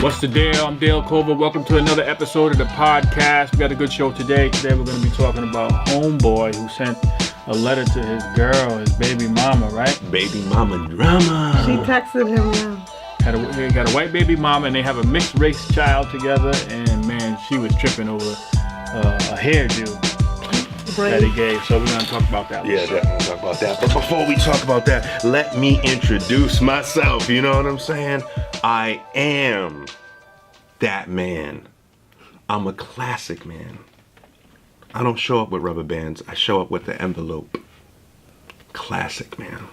What's the deal? I'm Dale Culver. Welcome to another episode of the podcast. We got a good show today. Today we're going to be talking about Homeboy, who sent a letter to his girl, his baby mama, right? Baby mama drama. She texted him now. He got a white baby mama, and they have a mixed race child together. And man, she was tripping over a hairdo that he gave. So we're going to talk about that. Yeah, definitely talk about that. But before we talk about that, let me introduce myself. You know what I'm saying? I am that man. I'm a classic man. I don't show up with rubber bands. I show up with the envelope. Classic man.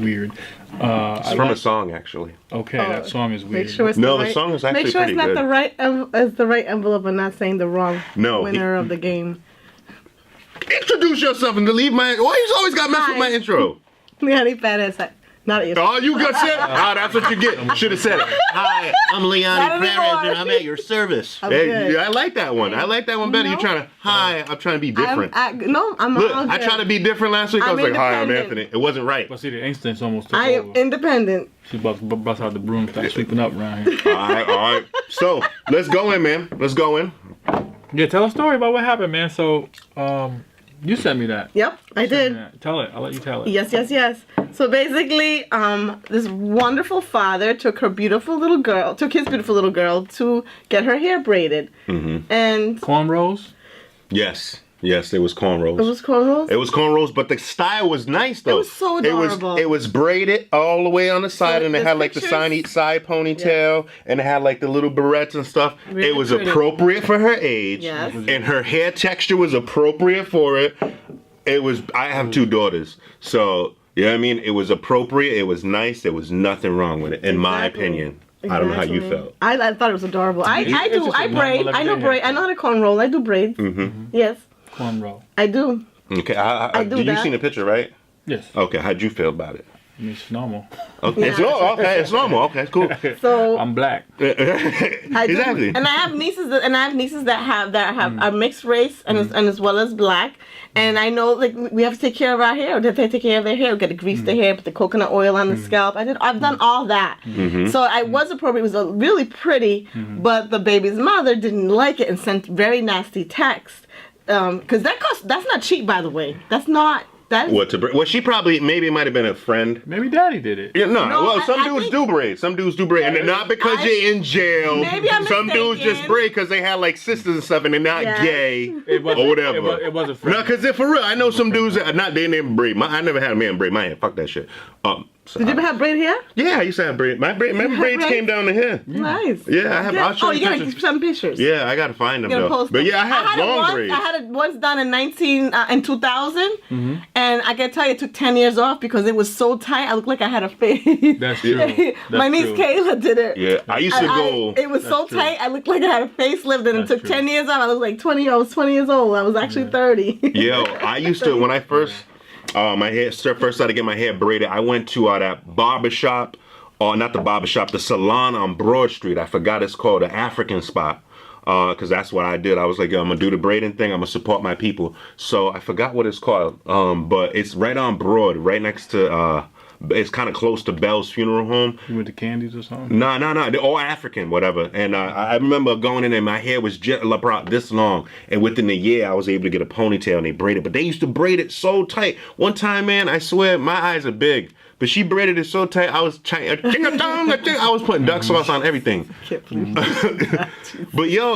Weird. It's from a song, actually. Okay, that song is weird. Make sure it's the song is actually make sure pretty it's not good. the right envelope and not saying the wrong winner of the game. Introduce yourself and leave my... Why you always got to mess with my intro? Leonie Perez. Not your. Oh, you got said? Oh, that's what you get. Should have said it. Hi, I'm Leonie Perez and I'm at your service. Hey, I like that one. I like that one better. You're trying to, hi, I'm trying to be different. I'm Look, all I good. tried to be different last week. I was like, hi, I'm Anthony. It wasn't right. But see, the instincts almost took I over. am independent. She bust out the broom, start sweeping up around here. All right. So, let's go in, man. Let's go in. Yeah, tell a story about what happened, man. So, you sent me that. Yep, I did. Tell it. I'll let you tell it. Yes. So basically, this wonderful father took his beautiful little girl to get her hair braided. Mm-hmm. And Cornrows? Yes, it was cornrows. It was cornrows? It was cornrows, but the style was nice, though. It was so adorable. It was braided all the way on the side, and it had like the side ponytail, and it had like the little barrettes and stuff. Really it was pretty. appropriate for her age, Yes. and her hair texture was appropriate for it. I have two daughters, so, you know what I mean? It was appropriate, it was nice, there was nothing wrong with it, in my opinion. Exactly. I don't know how you felt. I thought it was adorable. I braid. I know braid. I know how to cornroll. I do braids. Mm-hmm. Yes. Cornrow. I do. Okay, I do. You seen the picture, right? Yes. Okay, how'd you feel about it? It's normal. Okay, Yeah. it's normal. Okay, cool. So I'm black. Exactly. And I have nieces that are mixed race and as well as black. And I know like we have to take care of our hair. They take care of their hair. We got to grease their hair, put the coconut oil on the scalp. I've done all that. So I was appropriate. It was really pretty, but the baby's mother didn't like it and sent very nasty text. Because that's not cheap, by the way. That's not. Well, she probably, maybe it might have been a friend. Maybe daddy did it. Yeah, no. Well, some I dudes think- do braid. Some dudes do braid. And they're not because you're in jail. Maybe I'm Some dudes mistaken. just braid because they have like sisters and stuff and they're not Yeah. gay It wasn't, or whatever. It was a friend. No, because for real, I know some dudes that they never braid. I never had a man braid my hair. Fuck that shit. Did you ever have braid hair? Yeah, I used to have braid. My braids braids? came down to here. Nice. Yeah, I have. I'll show you gotta pictures. get some pictures. Yeah, I gotta find them Gonna though. post But them. yeah, I had long braids. I had it once done in 2000, and I can tell you it took 10 years off because it was so tight. I looked like I had a face. That's true. My niece true. Kayla did it. Yeah, I used to go. It was so true. tight. I looked like I had a facelift, and it That's took true. 10 years off. I was like 20. I was 20 years old. I was actually 30. Yo, I used to when I first first started getting my hair braided. I went to that barbershop, or not the barbershop, the salon on Broad Street. I forgot it's called, the African spot. Because that's what I did. I was like, yo, I'm gonna do the braiding thing. I'm gonna support my people. So I forgot what it's called. But it's right on Broad, right next to. It's kind of close to Bell's funeral home. You went to Candies or something? No. They're all African, whatever. And I remember going in there, my hair was just about this long. And within a year, I was able to get a ponytail and they braided. But they used to braid it so tight. One time, man, I swear, my eyes are big. But she braided it so tight, I was putting duck sauce on everything. But yo,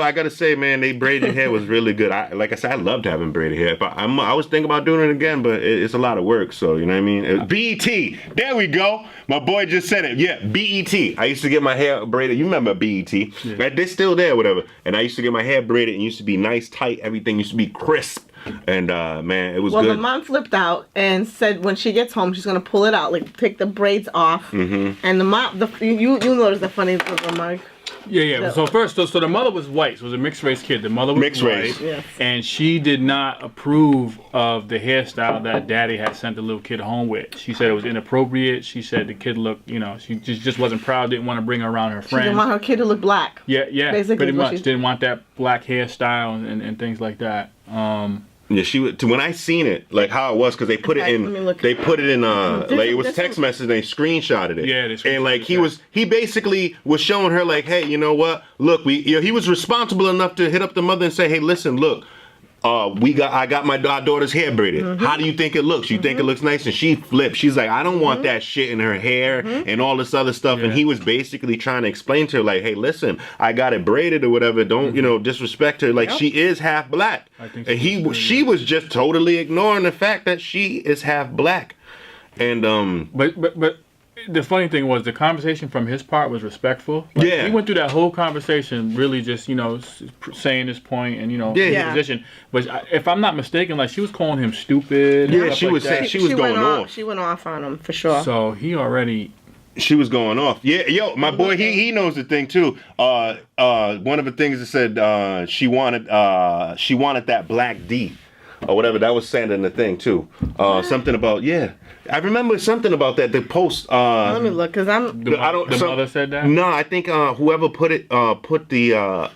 I gotta say, man, they braided hair was really good. Like I said, I loved having braided hair. I was thinking about doing it again, but it's a lot of work. So you know what I mean? BET, there we go. My boy just said it. Yeah, BET. I used to get my hair braided. You remember BET? Yeah. Right, they're still there, whatever. And I used to get my hair braided and it used to be nice, tight. Everything used to be crisp. And man, it was good. Well, the mom flipped out and said when she gets home, she's gonna pull it out, like take the braids off. And the mom, you notice the funny remark. Yeah. So first, so the mother was white. So it was a mixed race kid. The mother was Mixed white, race. Yes. and she did not approve of the hairstyle that Daddy had sent the little kid home with. She said it was inappropriate. She said the kid looked, she just wasn't proud. Didn't want to bring her around her She friends. didn't want her kid to look black. Yeah, Basically pretty what much. Didn't want that black hairstyle and things like that. Yeah, she would. When I seen it, like how it was, because they put it in. They put it in. Like it was text message. They screenshotted it. Yeah, and like he basically was showing her like, hey, you know what? Look, he was responsible enough to hit up the mother and say, hey, listen, look. I got my daughter's hair braided. How do you think it looks? You think it looks nice? And she flipped. She's like, I don't want that shit in her hair and all this other stuff. And he was basically trying to explain to her, like, hey, listen, I got it braided or whatever. Don't disrespect her. Like she is half black. And she was just totally ignoring the fact that she is half black. And but the funny thing was the conversation from his part was respectful. He went through that whole conversation really just saying his point and his position. But if I'm not mistaken, like she was calling him stupid. Yeah, she was saying she was going off. She went off on him for sure. So she was going off. Yeah, yo, my boy, he knows the thing too. One of the things that said she wanted that black D. Or whatever, that was said in the thing too. Something about I remember something about that. The post. Let me look, cause the mother said that. No, I think whoever put the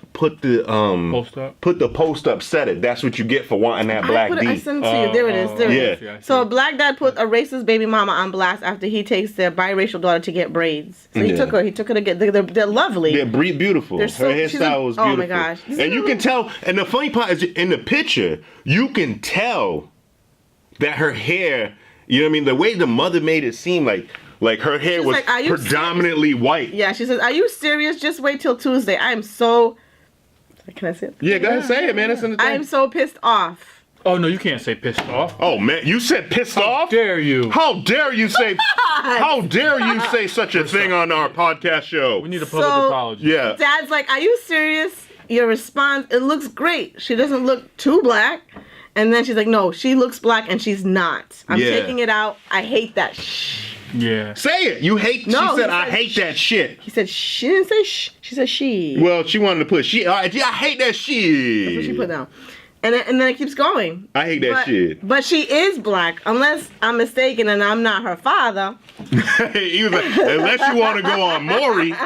post up said it. That's what you get for wanting that black D. I sent it to you. There it is. There it is. So a black dad put a racist baby mama on blast after he takes their biracial daughter to get braids. So he took her to get. They're lovely. They're beautiful. Her hairstyle was beautiful. Oh my gosh! And you can tell. And the funny part is in the picture, you can tell that her hair. You know what I mean? The way the mother made it seem like her hair was predominantly white. Yeah, she says, "Are you serious? Just wait till Tuesday. I am so." Can I say it? Yeah, go ahead, say it, man. That's in the thing. I am so pissed off. Oh no, you can't say pissed off. Oh man, you said pissed off? How dare you? How dare you say? How dare you say such a thing on our podcast show? We need a public apology. Yeah. Dad's like, "Are you serious?" Your response, "It looks great. She doesn't look too black." And then she's like, "No, she looks black and she's not. I'm taking it out. I hate that shh." Yeah. Say it. You hate. No, she said, "I hate that shit." He said, "She didn't say shh. She said she." Well, she wanted to put she. I hate that shit. That's what she put down. And then it keeps going. I hate that shit. But she is black, unless I'm mistaken and I'm not her father. He was like, unless you want to go on Maury.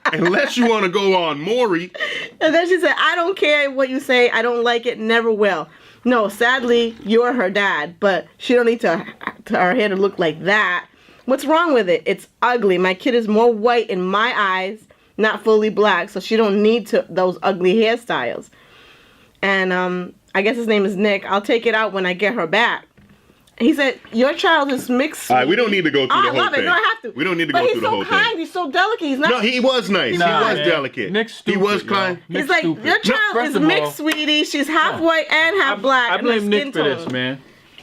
Unless you want to go on Maury. And then she said, "I don't care what you say. I don't like it. Never will." No, sadly, you're her dad, but she don't need her hair to look like that. What's wrong with it? It's ugly. My kid is more white in my eyes, not fully black, so she don't need those ugly hairstyles. And I guess his name is Nick. I'll take it out when I get her back. He said, "Your child is mixed." All right, we don't need to go through the whole thing. I love it. No, I have to. We don't need to go through the whole thing. But he's so kind. He's so delicate. He's not. No, he was nice. He was delicate. Nick's stupid. He was kind. He's like, stupid. "Your child is mixed, sweetie. She's half white and half black." I blame Nick for this, man.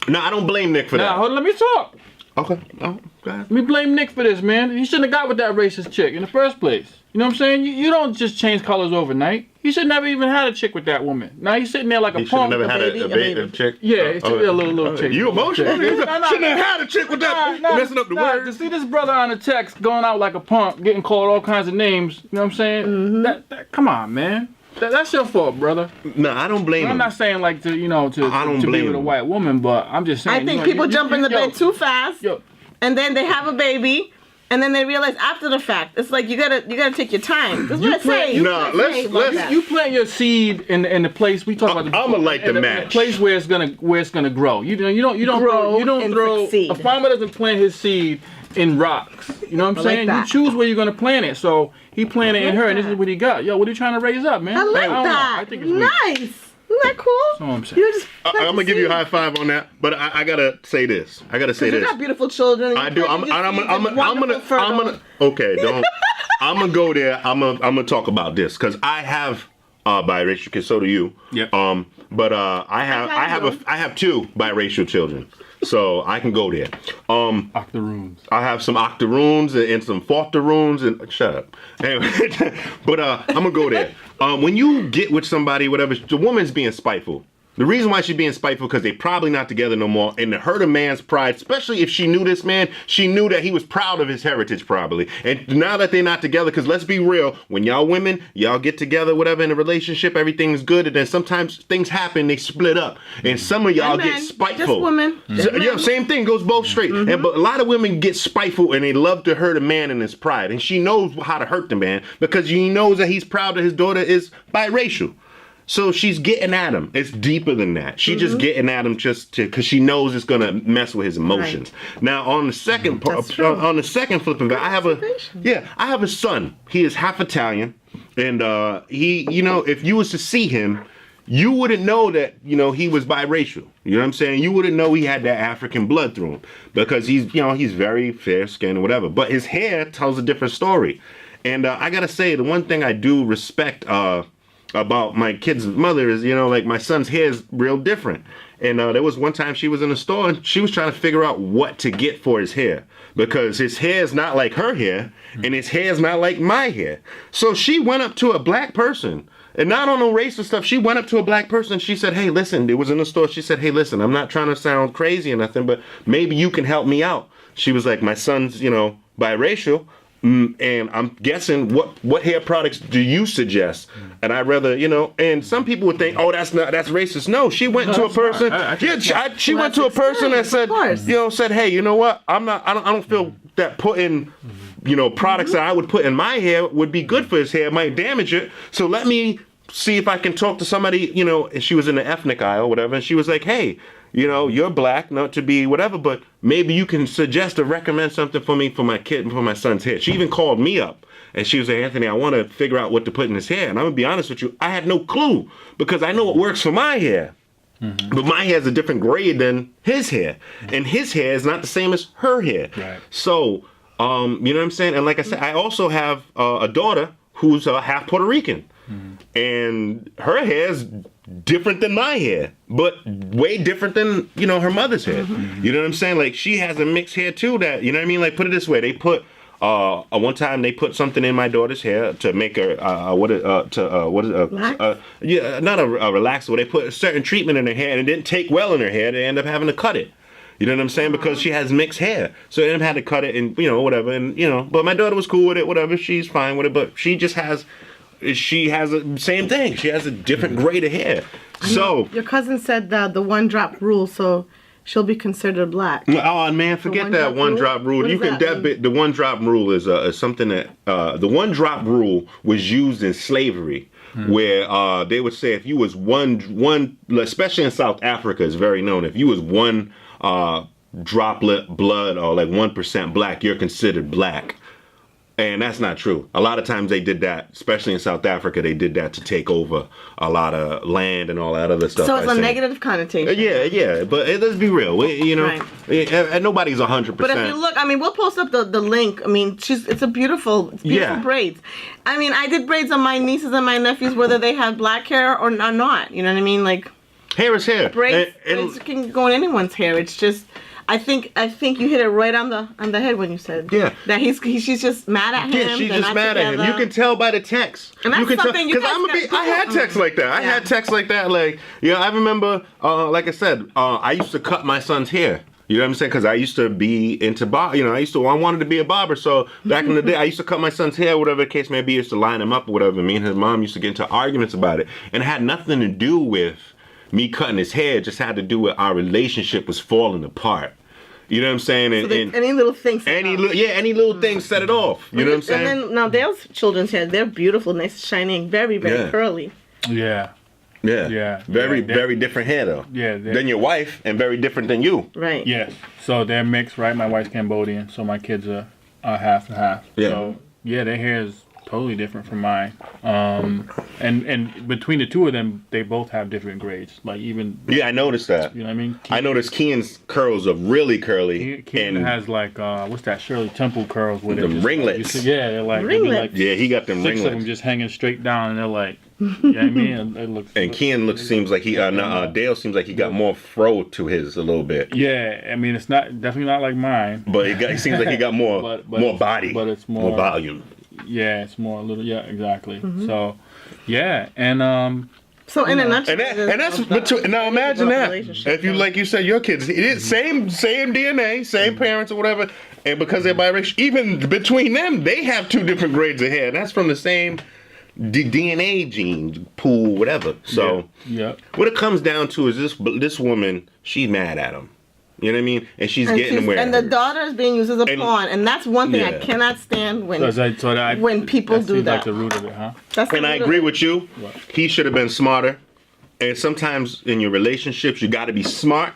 No, I don't blame Nick for that. Hold on, let me talk. Okay. Oh, go ahead. Let me blame Nick for this, man. He shouldn't have got with that racist chick in the first place. You know what I'm saying? You don't just change colors overnight. He should never even had a chick with that woman. Now he's sitting there like a punk. He should never had a chick? Yeah, it's a little chick. You emotional? Shouldn't have had a chick with that. Messing up the words. To see this brother on the text going out like a punk, getting called all kinds of names, you know what I'm saying? Mm-hmm. Come on, man. That's your fault, brother. No, I don't blame him. I'm not saying like to be with a white woman, but I'm just saying. I think people jump in the bed too fast, and then they have a baby. And then they realize after the fact, it's like you gotta take your time. That's what I say. No, let's you plant your seed in the place we talk about. I'ma light the match. The place where it's gonna grow. You don't throw. Succeed. A farmer doesn't plant his seed in rocks. You know what I'm saying? You choose where you're gonna plant it. So he planted in her, and this is what he got. Yo, what are you trying to raise up, man? I like that. I think it's weird. Nice. Isn't that cool? That's what I'm saying. I'm gonna give you a high five on that, but I gotta say this. You got beautiful children. I do. I'm gonna. Okay, don't. I'm gonna go there. I'm gonna talk about this because I have biracial kids. So do you. Yep. But I have two biracial children, so I can go there. Octoroons. I have some octoroons and some falteroons and shut up. Anyway, but I'm gonna go there. When you get with somebody, whatever, the woman's being spiteful. The reason why she's being spiteful because they're probably not together no more, and to hurt a man's pride, especially if she knew this man, she knew that he was proud of his heritage probably. And now that they're not together, because let's be real, when y'all women, y'all get together, whatever, in a relationship, everything's good, and then sometimes things happen, they split up, and some of y'all get spiteful. Just women. Yeah, same thing goes both straight. Mm-hmm. But a lot of women get spiteful, and they love to hurt a man in his pride, and she knows how to hurt the man because she knows that he's proud that his daughter is biracial. So she's getting at him. It's deeper than that. She's just getting at him because she knows it's gonna mess with his emotions. Right. Now on the second on the second flipping back, I have a son. He is half Italian, and he, you know, if you was to see him, you wouldn't know that, you know, he was biracial. You know what I'm saying? You wouldn't know he had that African blood through him because he's, you know, he's very fair skinned or whatever. But his hair tells a different story. And I gotta say, the one thing I do respect about my kid's mother is, you know, like my son's hair is real different. And there was one time she was in the store and she was trying to figure out what to get for his hair because his hair is not like her hair and his hair is not like my hair. So she went up to a black person and not on no race or stuff. She went up to a black person. She said, hey, listen, it was in the store. She said, hey, listen, I'm not trying to sound crazy or nothing, but maybe you can help me out. She was like, my son's, you know, biracial. And I'm guessing what hair products do you suggest? And I'd rather, you know, and some people would think, oh, that's racist. No, she went to a person. She went to a person that said, you know, said, hey, you know what? I don't feel that putting, you know, products that I would put in my hair would be good for his hair. It might damage it. So let me see if I can talk to somebody, you know, and she was in the ethnic aisle or whatever. And she was like, hey, you know, you're black, not to be whatever, but maybe you can suggest or recommend something for me for my kid and for my son's hair. She even called me up and she was like, Anthony, I want to figure out what to put in his hair. And I'm going to be honest with you, I had no clue because I know what works for my hair. Mm-hmm. But my hair is a different grade than his hair. And his hair is not the same as her hair. Right. So, you know what I'm saying? And like I said, I also have a daughter who's half Puerto Rican. Mm-hmm. And her hair is different than my hair, but way different than, you know, her mother's hair. Mm-hmm. You know what I'm saying? Like she has a mixed hair too that, you know what I mean? Like put it this way, they put one time they put something in my daughter's hair to make her not a relaxer. They put a certain treatment in her hair and it didn't take well in her hair. They end up having to cut it. You know what I'm saying? Because she has mixed hair. So they had to cut it and, you know, whatever. And, you know, but my daughter was cool with it, whatever. She's fine with it, but she has a same thing. She has a different grade of hair. So your cousin said the one drop rule, so she'll be considered black. Oh man, forget that one drop rule. You can the one drop rule is something that the one drop rule was used in slavery, where they would say if you was one, especially in South Africa, it's very known. If you was one droplet blood or like 1% black, you're considered black. And that's not true. A lot of times they did that, especially in South Africa, they did that to take over a lot of land and all that other stuff. So it's a negative connotation. Yeah. But let's be real. You know, right. Nobody's 100%. But if you look, I mean, we'll post up the link. I mean, it's beautiful braids. I mean, I did braids on my nieces and my nephews, whether they have black hair or not. You know what I mean? Like, hair is hair. Braids can go in anyone's hair. It's just... I think you hit it right on the head when you said that she's just mad at him. Yeah, she's just mad at him. You can tell by the text. And that's something you because I had texts like that. I had texts like that. Like, you know, I remember, like I said, I used to cut my son's hair. You know what I'm saying? Because I used to be into you know, I wanted to be a barber. So back in the day, I used to cut my son's hair, whatever the case may be. I used to line him up or whatever. Me and his mom used to get into arguments about it, and it had nothing to do with me cutting his hair. It just had to do with our relationship was falling apart. You know what I'm saying? And any little thing any little thing set it off. You know what I'm saying? And then now Dale's children's hair, they're beautiful, nice, shining, very, very curly. Yeah. Very different hair though. Yeah. Than your wife and very different than you. Right. Yes. So they're mixed, right? My wife's Cambodian, so my kids are half and half. Yeah. So yeah, their hair is totally different from mine. And between the two of them, they both have different grades. Like even I noticed that. You know what I mean? I noticed Kian's curls are really curly. Kian has like what's that? Shirley Temple curls with the ringlets. They're like ringlets. He got them ringlets. 6 of them just hanging straight down, and they're like, you know what I mean? It looks. And Kian seems like he Dale seems like he got more fro to his a little bit. Yeah, I mean it's definitely not like mine. But he seems like he got more more body, but it's more volume. Yeah, it's more a little. Yeah, exactly. Mm-hmm. So, yeah, and so in a nutshell, and that's now imagine that if you like you said your kids, it is same DNA, same parents or whatever, and because they're biracial, even between them, they have 2 different grades of hair. That's from the same DNA gene pool, whatever. So yeah. What it comes down to is this woman, she's mad at him. You know what I mean? And she's getting where. And the daughter is being used as a pawn, and that's one thing I Yeah. cannot stand when that when people do seems that. like the root of it, huh? That's And I agree with you. He should have been smarter. And sometimes in your relationships, you got to be smart.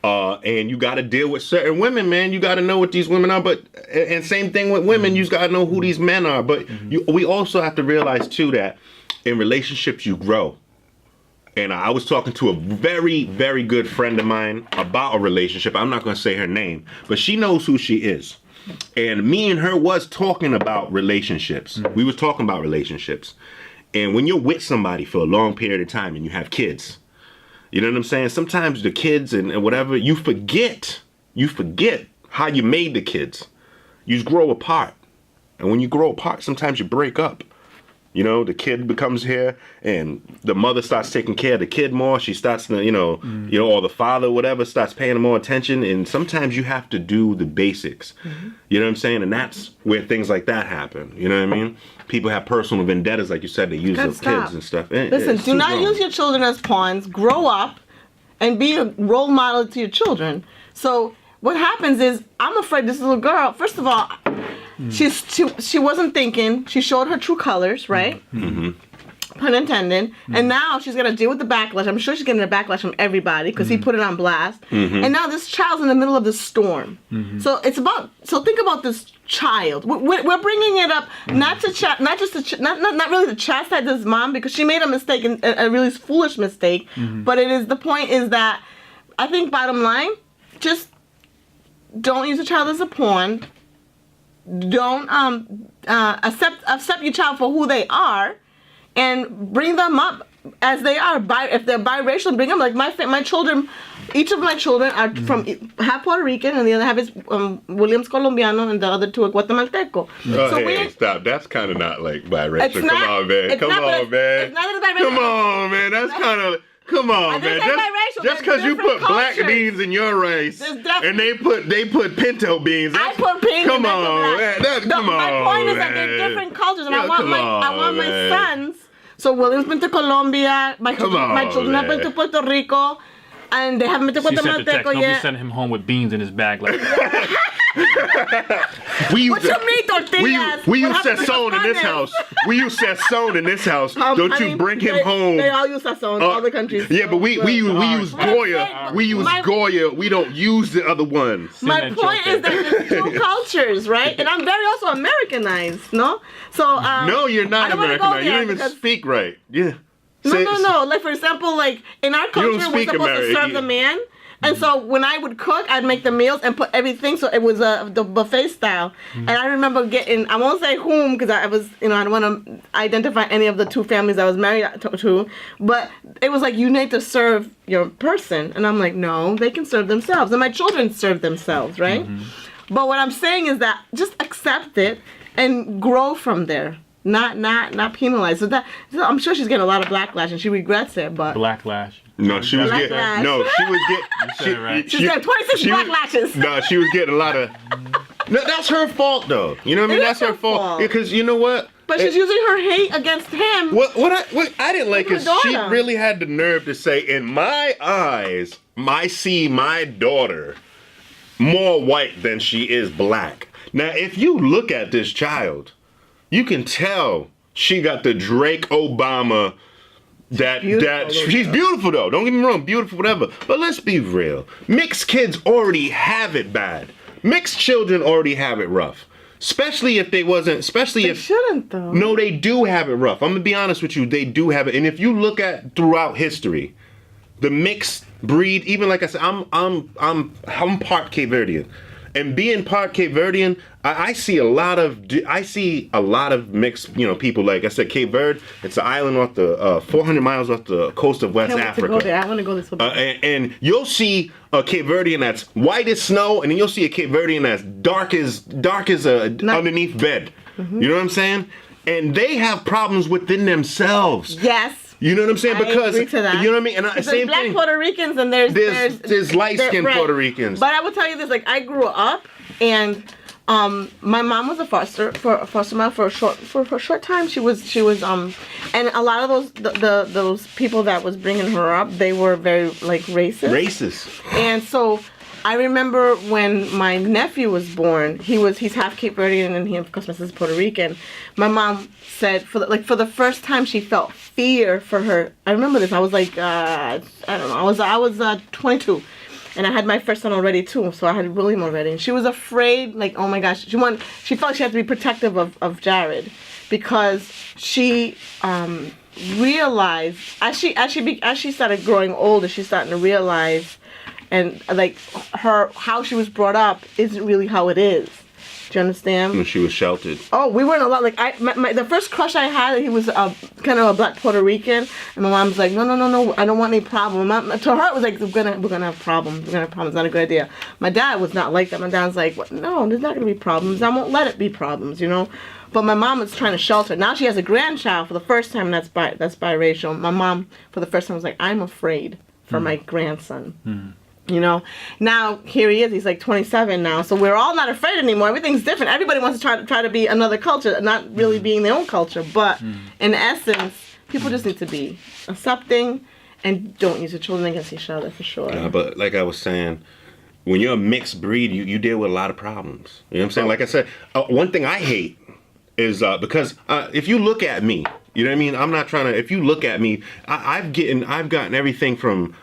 And you got to deal with certain women, man. You got to know what these women are. But and same thing with women, you got to know who these men are. But we also have to realize too that in relationships you grow. And I was talking to a very, very good friend of mine about a relationship. I'm not going to say her name, but she knows who she is. And me and her was talking about relationships. We was talking about relationships. And when you're with somebody for a long period of time and you have kids, you know what I'm saying? Sometimes the kids and whatever, you forget how you made the kids. You just grow apart. And when you grow apart, sometimes you break up. You know, the kid becomes here and the mother starts taking care of the kid more. She starts to, or the father, whatever, starts paying more attention. And sometimes you have to do the basics. You know what I'm saying? And that's where things like that happen. You know what I mean? People have personal vendettas, like you said, they use their kids and stuff. Listen, do not use your children as pawns. Grow up and be a role model to your children. So what happens is, I'm afraid this little girl, first of all, she wasn't thinking. She showed her true colors, right? Pun intended. And now she's gonna deal with the backlash. I'm sure she's getting a backlash from everybody because he put it on blast. And now this child's in the middle of this storm. So think about this child. We're bringing it up not really to chastise this mom because she made a mistake, a really foolish mistake. But the point is that I think bottom line, just don't use a child as a pawn. Don't accept your child for who they are, and bring them up as they are. If they're biracial, bring them like my children. Each of my children are from half Puerto Rican, and the other half is Williams Colombiano, and the other two are Guatemalteco. Stop. That's kind of not like biracial. Come on, man. It's not biracial. Come on, man. That's kind of. Come on, man. Just because you put black beans in your rice and they put pinto beans. I put pinto. Come on, man. My point is that they're different cultures, and I want my sons. So William's been to Colombia. My children have been to Puerto Rico, and they haven't been to Guatemalteco yet. Don't be sending him home with beans in his bag like that. We use sazon in this house. We use sazon in this house. Don't you bring him home? They all use sazon. All the countries. Yeah, but we use Goya. We use Goya. We don't use the other ones. My point is that there's two cultures, right? And I'm very also Americanized, no? So no, you're not Americanized. You don't even speak right. Yeah. No. Like for example, like in our culture, we're supposed to serve the man. And so when I would cook, I'd make the meals and put everything so it was the buffet style. And I remember I won't say whom because I was, I don't want to identify any of the two families I was married to, but it was like, you need to serve your person. And I'm like, no, they can serve themselves. And my children serve themselves, right? But what I'm saying is that just accept it and grow from there. Not penalize. So I'm sure she's getting a lot of backlash and she regrets it, but backlash. No, she was getting. She's got 26 backlashes. No, she was getting a lot of. No, that's her fault though. You know what I mean? That's her fault. Because you know what? But she's using her hate against him. What I didn't like is she really had the nerve to say, in my eyes, I see my daughter more white than she is black. Now, if you look at this child, you can tell she got the Drake Obama. She's beautiful though. Don't get me wrong, beautiful, whatever. But let's be real. Mixed kids already have it bad. Mixed children already have it rough. Especially if they shouldn't though. No, they do have it rough. I'm gonna be honest with you. They do have it. And if you look at throughout history, the mixed breed, even like I said, I'm part Cape Verdean. And being part Cape Verdean, I see a lot of mixed, people. Like I said, Cape Verde, it's an island off the 400 miles off the coast of West Africa. Go there. I want to go this way. And you'll see a Cape Verdean that's white as snow, and then you'll see a Cape Verdean that's dark as underneath bed. You know what I'm saying? And they have problems within themselves. Yes. You know what I'm saying? Because I agree to that. You know what I mean? And there's black Puerto Ricans and there's light-skinned Puerto Ricans. But I will tell you this: like I grew up, and my mom was a foster mom for a short time. She was and a lot of those people that was bringing her up, they were very like racist. Racist. And so I remember when my nephew was born. He's half Cape Verdean and he, of course, my sister's Puerto Rican. My mom said for the first time she felt fear for her. I remember this. I was like, I don't know. I was 22. And I had my first son already too, so I had William already. And she was afraid, like, oh my gosh, she felt she had to be protective of Jared, because she realized as she started growing older, she's starting to realize, and like how she was brought up isn't really how it is. Do you understand? When she was sheltered. Oh, we weren't allowed. Like the first crush I had, he was kind of a black Puerto Rican, and my mom's like, no, I don't want any problem. To her, it was like we're gonna have problems. We're gonna have problems. Not a good idea. My dad was not like that. My dad's like, no, there's not gonna be problems. I won't let it be problems. You know. But my mom was trying to shelter. Now she has a grandchild for the first time. That's biracial. My mom, for the first time, was like, I'm afraid for my grandson. You know, now here he is. He's like 27 now, so we're all not afraid anymore. Everything's different. Everybody wants to try to be another culture, not really being their own culture. But in essence, people just need to be accepting and don't use your children against each other, for sure. Yeah, but like I was saying, when you're a mixed breed, you deal with a lot of problems. You know what I'm saying? Like I said, one thing I hate is because if you look at me, you know what I mean? I'm not trying to. If you look at me, I've gotten everything from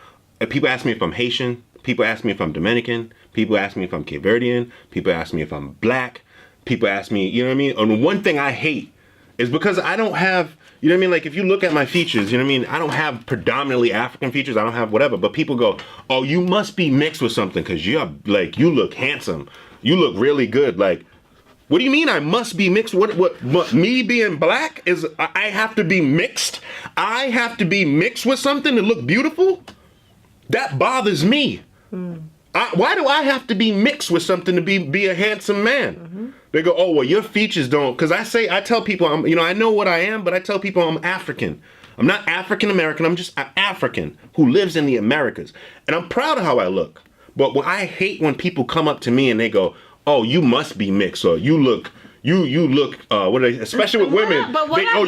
people ask me if I'm Haitian. People ask me if I'm Dominican. People ask me if I'm Cape Verdean. People ask me if I'm black. People ask me, you know what I mean? And one thing I hate is because I don't have, you know what I mean? Like if you look at my features, you know what I mean? I don't have predominantly African features. I don't have whatever. But people go, oh, you must be mixed with something because you're like, you look handsome. You look really good. Like, what do you mean I must be mixed? What me being black is, I have to be mixed? I have to be mixed with something to look beautiful? That bothers me. Why do I have to be mixed with something to be a handsome man? They go, oh, well, your features don't. Because I tell people, I know what I am, but I tell people I'm African. I'm not African American. I'm just an African who lives in the Americas. And I'm proud of how I look. But what I hate when people come up to me and they go, oh, you must be mixed, or you look, especially with women.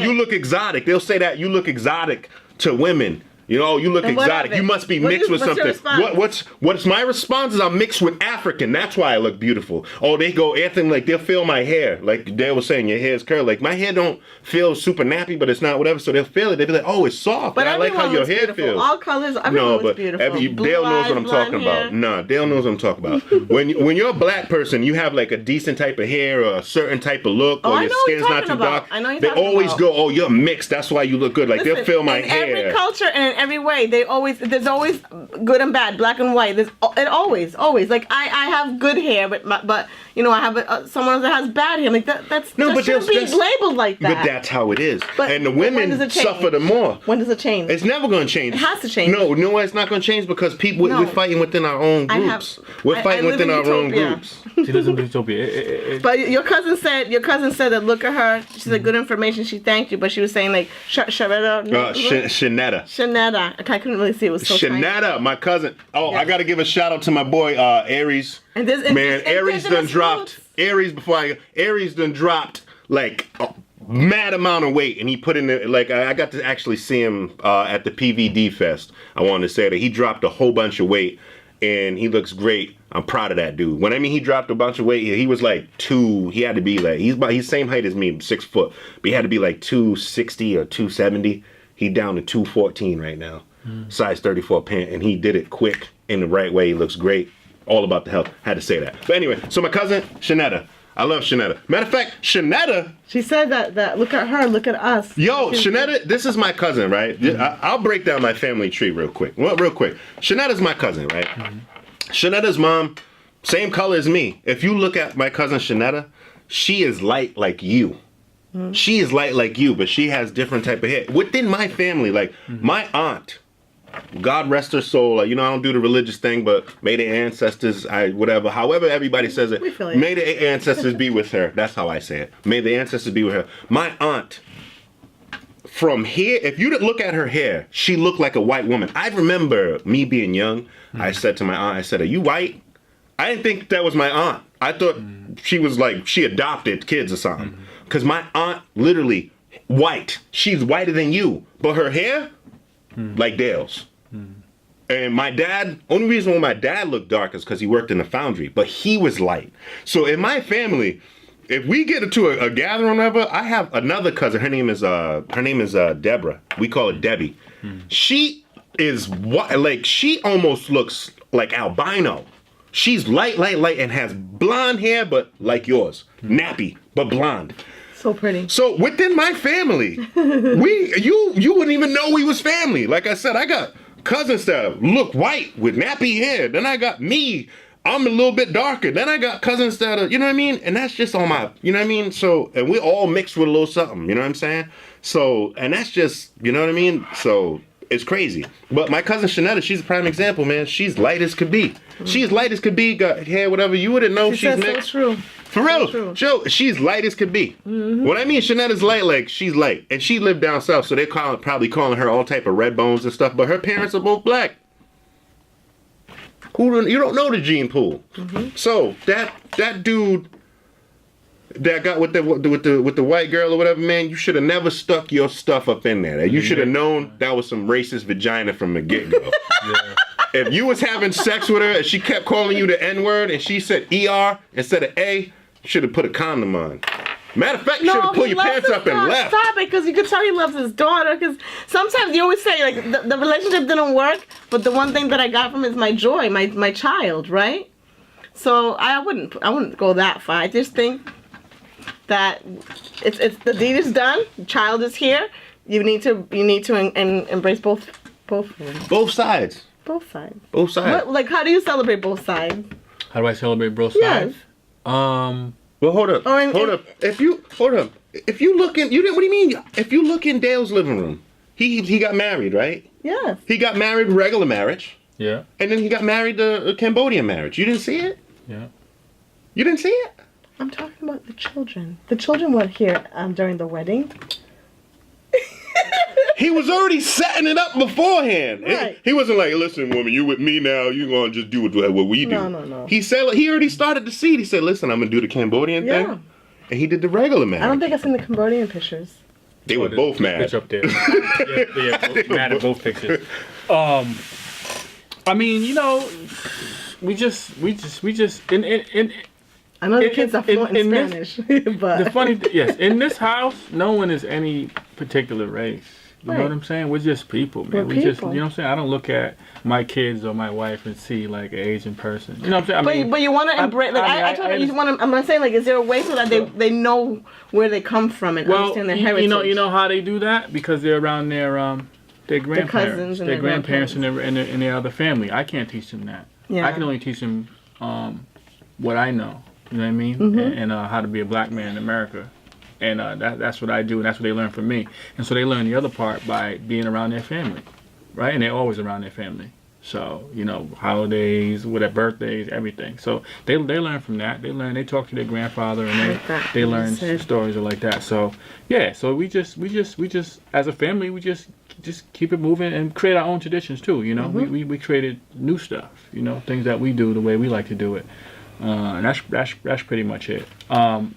You look exotic. They'll say that you look exotic to women. You know, you look exotic. You must be mixed with something. What's my response is I'm mixed with African. That's why I look beautiful. Oh, they go, Anthony, like they'll feel my hair. Like Dale was saying, your hair's curly. Like my hair don't feel super nappy, but it's not whatever. So they'll feel it. They'll be like, oh, it's soft. But I like how your hair feels. All colors, everyone looks beautiful. Dale knows what I'm talking about. Nah, Dale knows what I'm talking about. When you're a black person, you have like a decent type of hair or a certain type of look, or your skin's not too dark. I know you're They talking always about. go, oh, you're mixed. That's why you look good. Like they'll feel my hair. In every culture and in every way, there's always good and bad, black and white. It always. Like I have good hair, but I have someone that has bad hair. Like that shouldn't be labeled like that. But that's how it is. But and the women suffer the more. When does it change? It's never going to change. It has to change. No, it's not going to change because we're fighting within our own groups. We're fighting within our own groups. She lives in utopia. But your cousin said that look at her. She said good information. She thanked you, but she was saying like Shanetta. I couldn't really see. It was so Shanetta, my cousin. Oh, yes. I got to give a shout out to my boy Aries. Aries done dropped. Aries done dropped like a mad amount of weight, and he put in there, like I got to actually see him at the PVD Fest. I wanted to say that he dropped a whole bunch of weight, and he looks great. I'm proud of that dude. When I mean he dropped a bunch of weight, he was like he had to be like, he's same height as me, 6 foot, but he had to be like 260 or 270. He down to 214 right now. Size 34 pant, and he did it quick in the right way. He looks great. All about the health. Had to say that. But anyway, so my cousin, Shanetta. I love Shanetta. Matter of fact, Shanetta. She said that look at her, look at us. Yo, Shanetta, this is my cousin, right? I'll break down my family tree real quick. Shenetta's my cousin, right? Shanetta's mom, same color as me. If you look at my cousin Shanetta, she is light like you. She is light like you, but she has different type of hair. Within my family, like my aunt, God rest her soul. I don't do the religious thing, but may the ancestors, however everybody says it, may the ancestors be with her. That's how I say it. May the ancestors be with her. My aunt, from here, if you look at her hair, she looked like a white woman. I remember me being young. I said to my aunt, I said, are you white? I didn't think that was my aunt. I thought she was like, she adopted kids or something. Because my aunt, literally, white. She's whiter than you. But her hair, like Dale's. And my dad, only reason why my dad looked dark is because he worked in the foundry, but he was light. So in my family, if we get into a gathering or whatever, I have another cousin. Her name is Deborah. We call her Debbie. She is she almost looks like albino. She's light, and has blonde hair, but like yours, nappy, but blonde. So pretty. So within my family, you wouldn't even know we was family. Like I said, I got cousins that look white with nappy hair. Then I got me. I'm a little bit darker. Then I got cousins that are, you know what I mean? And that's just on my, you know what I mean? So, and we all mixed with a little something, you know what I'm saying? So, and that's just, you know what I mean? So, it's crazy. But my cousin Shanetta, she's a prime example, man. She's light as could be. She's light as could be, got hair, whatever. You wouldn't know she's mixed. So true. For real. Joe, she's light as could be. What I mean, Shanetta's light, like, she's light. And she lived down south, so they're probably calling her all type of red bones and stuff, but her parents are both black. You don't know the gene pool. So, that dude that got with the white girl or whatever, man, you should have never stuck your stuff up in there. You should have known that was some racist vagina from the get-go. If you was having sex with her and she kept calling you the N-word and she said ER instead of A, you should have put a condom on. Matter of fact, you should have pulled your pants up and left. Stop it, because you could tell he loves his daughter. Because sometimes you always say, like, the relationship didn't work, but the one thing that I got from him is my joy, my child, right? So I wouldn't go that far. I just think that it's the deed is done. The child is here. You need to embrace both sides. Both sides. Both sides. Like, how do you celebrate both sides? How do I celebrate both Yes. sides? Well, hold up. If you look in, what do you mean? If you look in Dale's living room, he got married, right? Yes. He got married regular marriage. Yeah. And then he got married a Cambodian marriage. You didn't see it? Yeah. You didn't see it? I'm talking about the children. The children weren't here during the wedding. He was already setting it up beforehand. Right. He wasn't like, listen, woman, you with me now. You gonna just do what we do. No. He said he already started the seed. He said, listen, I'm gonna do the Cambodian thing. And he did the regular marriage. I don't think I've seen the Cambodian pictures. They were both mad. Picture up there. Mad at both pictures. I mean, you know, we just in I know the kids are fluent in Spanish, but the funny yes, in this house, no one is any particular race. You know what I'm saying? We're just people, man. We're just, people. you know what I'm saying? I don't look at my kids or my wife and see like an Asian person. You know what I'm saying? But you want to embrace, like, I'm not saying, like, is there a way so that they know where they come from and understand their heritage? You know how they do that? Because they're around their grandparents, cousins and their grandparents and their other family. I can't teach them that. Yeah. I can only teach them what I know. You know what I mean? And how to be a black man in America. And that's what I do, and that's what they learn from me. And so they learn the other part by being around their family, right? And they're always around their family. So, you know, holidays, whatever, birthdays, everything. So they learn from that. They talk to their grandfather, and they learn stories like that. So, yeah, so we just as a family, we just keep it moving and create our own traditions too, you know? We created new stuff, you know, things that we do the way we like to do it. And that's pretty much it. The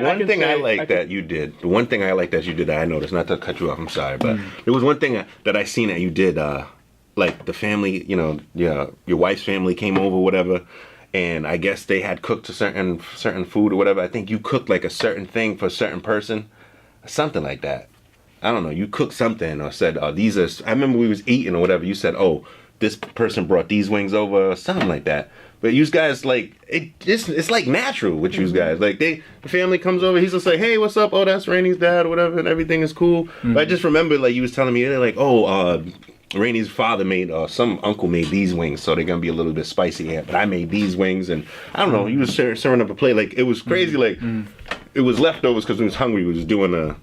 one thing I like that you did, I noticed, not to cut you off, I'm sorry, but there was one thing that I seen that you did, like the family, you know, your wife's family came over, whatever, and I guess they had cooked a certain food or whatever. I think you cooked like a certain thing for a certain person, something like that. I don't know, you cooked something or said, I remember we was eating or whatever, you said, oh, this person brought these wings over or something like that. But you guys, like, it's like natural with you guys. Like, the family comes over, he's just like, hey, what's up? Oh, that's Rainey's dad or whatever, and everything is cool. But I just remember, like, you was telling me, they're like, oh, Rainey's father made, some uncle made these wings, so they're going to be a little bit spicy. Yeah, but I made these wings, and I don't know, you was serving up a plate. Like, it was crazy, like, it was leftovers because we was hungry. We was doing a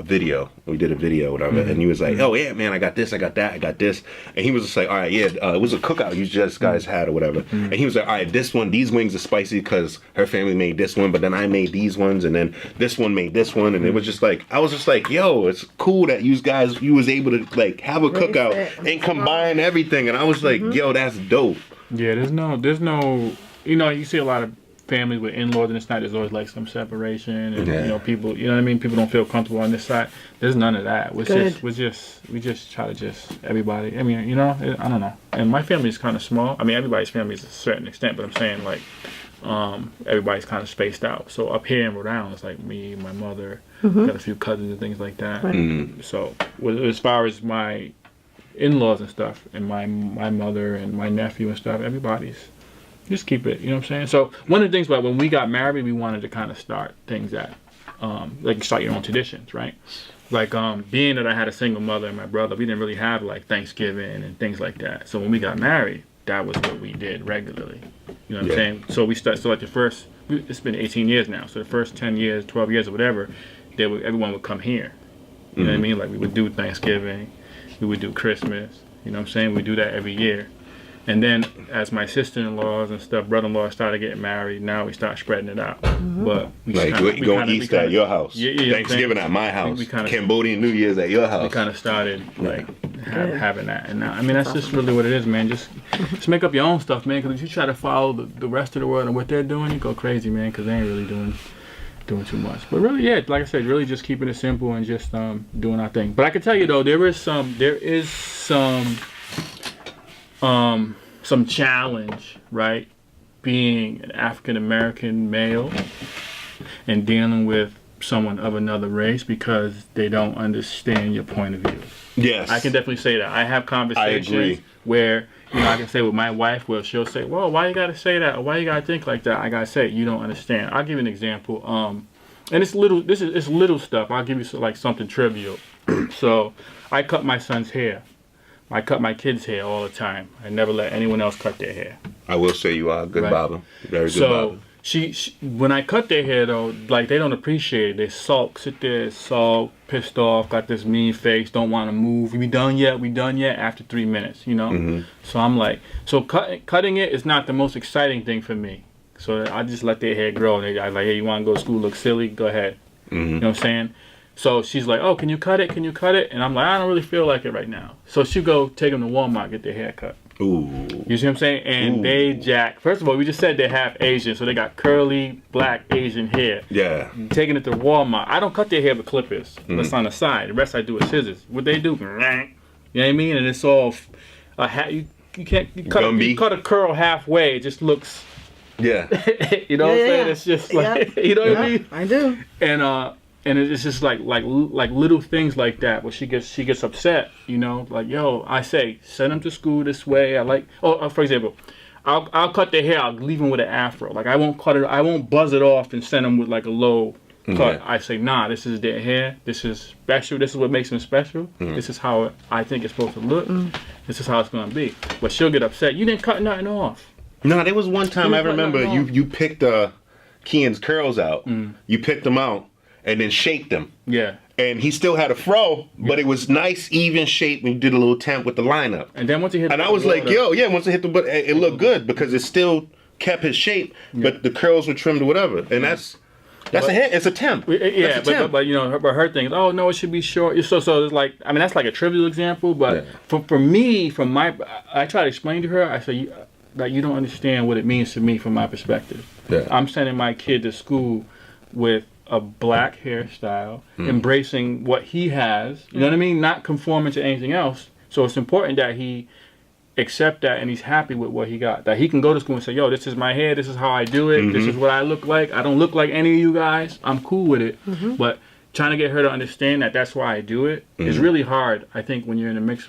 video. We did a video, whatever, and he was like, oh, yeah, man, I got this, I got that, I got this. And he was just like, all right, yeah, it was a cookout you just guys had or whatever. And he was like, all right, these wings are spicy because her family made this one, but then I made these ones, and then this one made this one. And it was just like, I was just like, yo, it's cool that you was able to, like, have a cookout and combine everything. And I was like, yo, that's dope. Yeah, there's no, you know, you see a lot of families with in-laws and this night, there's always like some separation, and you know, people, you know what I mean? People don't feel comfortable on this side. There's none of that. We just try to everybody. I mean, you know, I don't know. And my family is kind of small. I mean, everybody's family is a certain extent, but I'm saying like, everybody's kind of spaced out. So up here in Rhode Island, it's like me, my mother, got a few cousins and things like that. Right. So as far as my in-laws and stuff, and my mother and my nephew and stuff, everybody's just keep it, you know what I'm saying? So one of the things about when we got married, we wanted to kind of start things that like start your own traditions, right? Like being that I had a single mother and my brother, we didn't really have like Thanksgiving and things like that. So when we got married, that was what we did regularly. You know what I'm saying? So we started, so like it's been 18 years now. So the first 10 years, 12 years or whatever, everyone would come here. You know what I mean? Like we would do Thanksgiving, we would do Christmas, you know what I'm saying? We do that every year. And then as my sister-in-laws and stuff, brother-in-law started getting married, now we start spreading it out. But we going Easter at your house, Thanksgiving at my house, Cambodian New Year's at your house. We kind of started like having that, and now I mean that's just really what it is, man. Just make up your own stuff, man. Because if you try to follow the rest of the world and what they're doing, you go crazy, man. Because they ain't really doing too much. But really, yeah, like I said, really just keeping it simple and just doing our thing. But I can tell you though, there is some challenge, right? Being an African American male and dealing with someone of another race because they don't understand your point of view. Yes. I can definitely say that. I have conversations where, you know, I can say with my wife where she'll say, well, why you gotta say that? Or why you gotta think like that? I gotta say, you don't understand. I'll give you an example. And it's little stuff. I'll give you like something trivial. So I cut my son's hair. I cut my kids' hair all the time. I never let anyone else cut their hair. I will say you are a good barber. Very good barber. She when I cut their hair though, like they don't appreciate it. They sit there, pissed off, got this mean face, don't want to move. We done yet? After 3 minutes, you know. So I'm like, cutting it is not the most exciting thing for me. So I just let their hair grow. And I like, hey, you want to go to school, look silly? Go ahead. You know what I'm saying? So she's like, oh, can you cut it? Can you cut it? And I'm like, I don't really feel like it right now. So she go take them to Walmart, get their hair cut. Ooh. You see what I'm saying? And they jack. First of all, we just said they're half Asian, so they got curly, black, Asian hair. Yeah. Taking it to Walmart. I don't cut their hair with clippers. That's on the side. The rest I do with scissors. What they do, you know what I mean? And it's all, you cut a curl halfway. It just looks. Yeah. You know what I'm saying? It's just like, you know what I mean? I do. And it's just like little things like that where she gets upset, you know, like, yo, I say send them to school this way. I like, for example, I'll cut their hair, I'll leave them with an afro. Like I won't cut it, I won't buzz it off and send them with like a low cut. I say, nah, this is their hair. This is special. This is what makes them special. This is how I think it's supposed to look. This is how it's gonna be. But she'll get upset. You didn't cut nothing off. No, there was one time I remember you picked Kian's curls out. You picked them out. And then shaped them. Yeah. And he still had a fro, but it was nice, even shape when you did a little temp with the lineup. And then once he hit I was like, once it hit the butt, it looked good because it still kept his shape, but the curls were trimmed or whatever. And that's a hit. It's a temp. Yeah, but you know, her thing is, oh no, it should be short. So it's like, I mean, that's like a trivial example, but for me, I try to explain to her, I say, that you don't understand what it means to me from my perspective. Yeah. I'm sending my kid to school with a black hairstyle, embracing what he has, you know what I mean? Not conforming to anything else. So it's important that he accept that and he's happy with what he got. That he can go to school and say, yo, this is my hair, this is how I do it, this is what I look like. I don't look like any of you guys. I'm cool with it. But trying to get her to understand that that's why I do it is really hard, I think, when you're in a mixed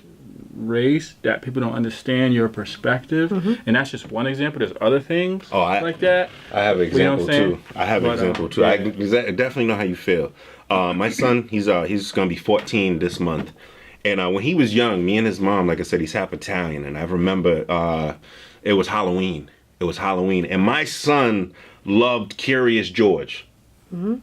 race, that people don't understand your perspective. And that's just one example. There's other things like that. I have an example too. I definitely know how you feel. My son, he's gonna be 14 this month, and when he was young, me and his mom, like I said, he's half Italian, and I remember it was Halloween. And my son loved Curious George.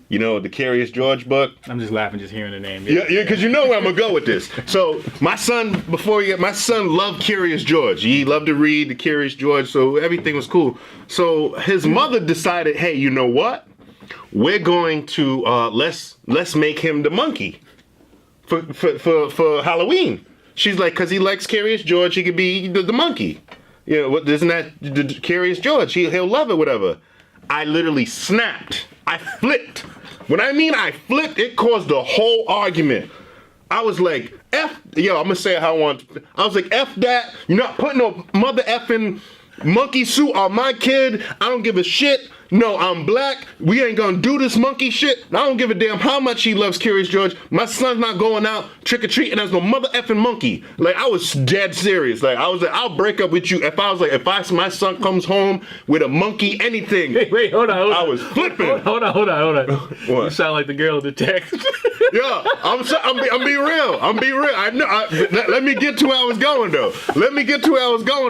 You know, the Curious George book? I'm just laughing just hearing the name. Yeah, because you know where I'm going to go with this. So, my son loved Curious George. He loved to read the Curious George, so everything was cool. So, his mother decided, hey, you know what? We're going to, let's make him the monkey for Halloween. She's like, because he likes Curious George, he could be the monkey. You know, isn't that the Curious George? He'll love it, whatever. I literally snapped. I flipped. When I mean I flipped, it caused the whole argument. I was like, I'm gonna say it how I want. I was like, F that. You're not putting no mother effing monkey suit on my kid. I don't give a shit. No, I'm black. We ain't gonna do this monkey shit. I don't give a damn how much he loves Curious George. My son's not going out trick-or-treating as no mother effing monkey. Like, I was dead serious. Like, I was like, I'll break up with you if my son comes home with a monkey, anything. Wait, hold on. I was flipping. Hold on. What? You sound like the girl in the text. Yeah, I'm be real. I know. Let me get to where I was going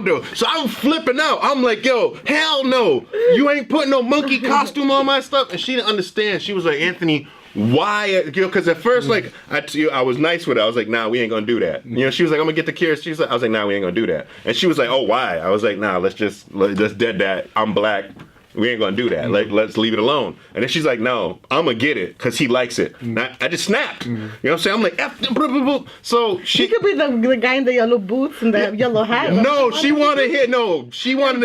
though. So I'm flipping out. I'm like, yo, hell no. You ain't putting no monkey costume on my stuff. And she didn't understand. She was like, Anthony, why? Because at first, like, I was nice with her. I was like, nah, we ain't gonna do that. She was like, I'm gonna get the Curious. I was like, nah, we ain't gonna do that. And she was like, oh, why? I was like, nah, let's dead that. I'm black. We ain't gonna do that. Like, let's leave it alone. And then she's like, no, I'm gonna get it because he likes it. I just snapped. You know what I'm saying? I'm like, so she could be the guy in the yellow boots and the yellow hat. No, she wanted to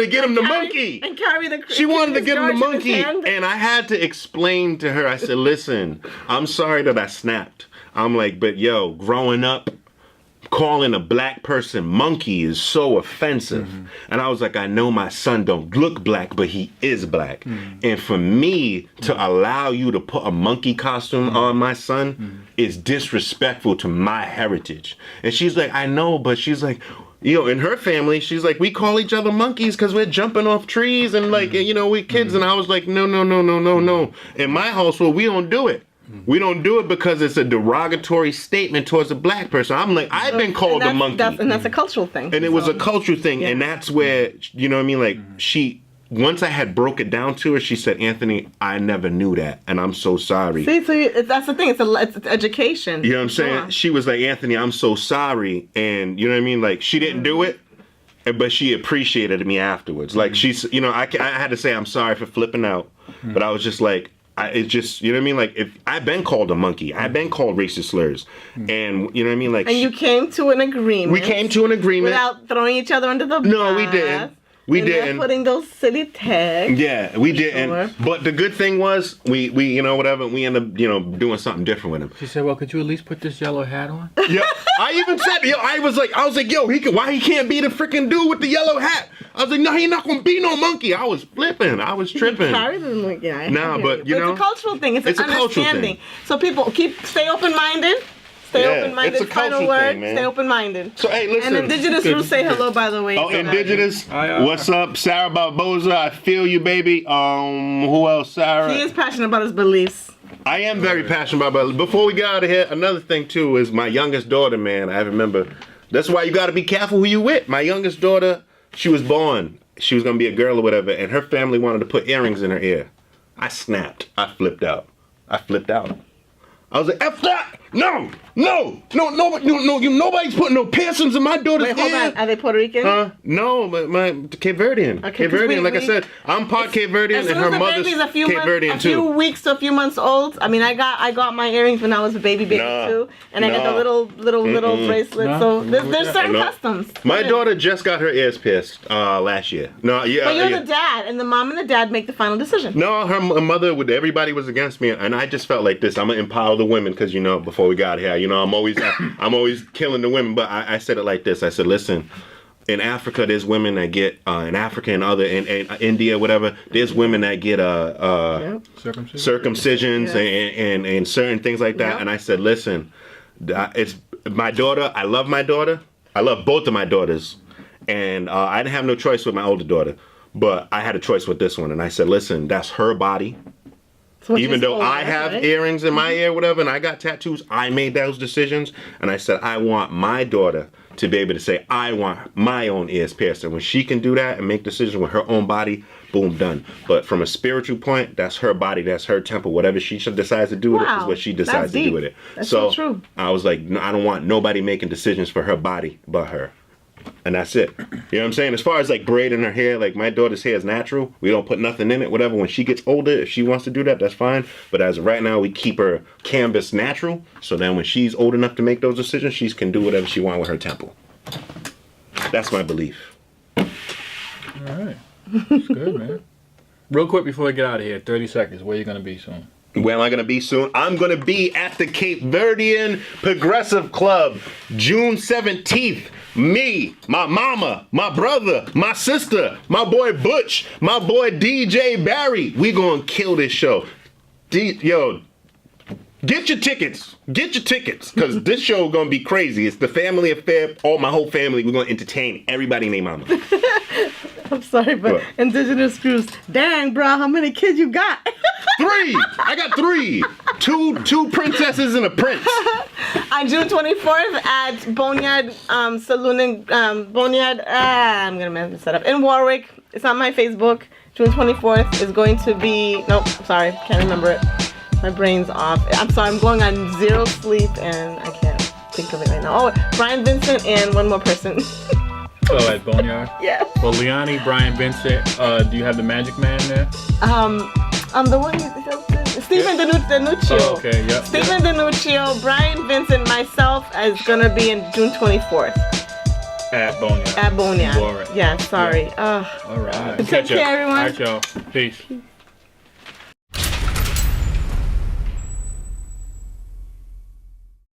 get him the monkey. And carry the. She wanted to get him the monkey, and I had to explain to her. I said, listen, I'm sorry that I snapped. I'm like, but yo, growing up, calling a black person monkey is so offensive. And I was like, I know my son don't look black, but he is black. And for me to allow you to put a monkey costume on my son is disrespectful to my heritage. And she's like, I know, but she's like, in her family, she's like, we call each other monkeys because we're jumping off trees and like, we kids. And I was like, no. In my household, we don't do it. We don't do it because it's a derogatory statement towards a black person. I'm like, I've been called a monkey. And that's a cultural thing. And it was a cultural thing. Yeah. And that's where, you know what I mean? Like, once I had broke it down to her, she said, Anthony, I never knew that. And I'm so sorry. See, so that's the thing. It's education. You know what I'm saying? Yeah. She was like, Anthony, I'm so sorry. And you know what I mean? Like, she didn't do it, but she appreciated me afterwards. Like, she's, I had to say, I'm sorry for flipping out. But I was just like, it's just, you know what I mean? Like, if I've been called a monkey, I've been called racist slurs, and you know what I mean? Like, and you came to an agreement. We came to an agreement without throwing each other under the bus. No, we didn't. We didn't. Putting those silly tags. Yeah, we didn't. Sure. But the good thing was, we whatever, we ended up, doing something different with him. She said, well, could you at least put this yellow hat on? Yeah, I even said, I was like, yo, why he can't be the freaking dude with the yellow hat? I was like, no, he not gonna be no monkey. I was flipping. I was tripping. Yeah, nah, but it's a cultural thing. It's an understanding. So people stay open-minded. Stay open-minded. It's a final word. Thing, man. Stay open-minded. So hey, listen. And Indigenous Ruth, say hello, by the way. Oh, Indigenous. What's up, Sarah Barboza? I feel you, baby. Who else, Sarah? He is passionate about his beliefs. I am very passionate about it. Before we get out of here, another thing too is my youngest daughter, man. I remember. That's why you got to be careful who you with. My youngest daughter, she was born. She was gonna be a girl or whatever, and her family wanted to put earrings in her ear. I snapped. I flipped out. I was like, F that! No! Nobody's putting no piercings in my daughter's ear. Wait, hold on. Are they Puerto Rican? No, my Cape Verdean. Okay, Cape Verdean, like I said, I'm part Cape Verdean and her mother's Cape Verdean too. A few weeks to a few months old. I mean, I got my earrings when I was a baby too, and I got the little bracelet. So there's certain customs. My daughter just got her ears pierced last year. No, yeah. But you're the dad, and the mom and the dad make the final decision. No, her mother everybody was against me, and I just felt like this. I'm gonna empower the women because before we got here, I'm always killing the women. But I said it like this. I said, listen, in Africa, there's women that get in Africa and in India, whatever. There's women that get circumcisions and certain things like that. Yep. And I said, listen, it's my daughter. I love my daughter. I love both of my daughters, and I didn't have no choice with my older daughter, but I had a choice with this one. And I said, listen, that's her body. So even though I have earrings in my ear, whatever, and I got tattoos, I made those decisions. And I said, I want my daughter to be able to say, I want my own ears pierced. And when she can do that and make decisions with her own body, boom, done. But from a spiritual point, that's her body, that's her temple. Whatever she decides to do with it is what she decides to do with it. That's so true. I was like, no, I don't want nobody making decisions for her body but her. And that's it. You know what I'm saying? As far as like braiding her hair, like my daughter's hair is natural. We don't put nothing in it, whatever. When she gets older, if she wants to do that, that's fine. But as of right now, we keep her canvas natural. So then when she's old enough to make those decisions, she can do whatever she wants with her temple. That's my belief. All right. That's good, man. Real quick before we get out of here, 30 seconds. Where you gonna be soon? Where am I going to be soon? I'm going to be at the Cape Verdean Progressive Club, June 17th. Me, my mama, my brother, my sister, my boy Butch, my boy DJ Barry. We going to kill this show. Yo, get your tickets. Get your tickets. Because this show going to be crazy. It's the family affair. All my whole family. We're going to entertain everybody named mama. I'm sorry, but what? Indigenous Screws. Dang, bro, how many kids you got? 3. I got 3. Two princesses and a prince. On June 24th at Boneyard Saloon in Boneyard. I'm gonna mess this up in Warwick. It's on my Facebook. June 24th is going to be. Nope, sorry, can't remember it. My brain's off. I'm sorry, I'm going on 0 sleep and I can't think of it right now. Oh, Brian Vincent and one more person. Oh, at Boneyard? Yeah. Well, Liani, Brian Vincent, do you have the Magic Man there? The one, Stephen Denuccio. Oh, okay, yep. Stephen Denuccio, Brian Vincent, myself is gonna be in June 24th. At Boneyard. At Boneyard. Warwick. Yeah, sorry. Yeah. All right. Take care, everyone. All right, y'all. Peace.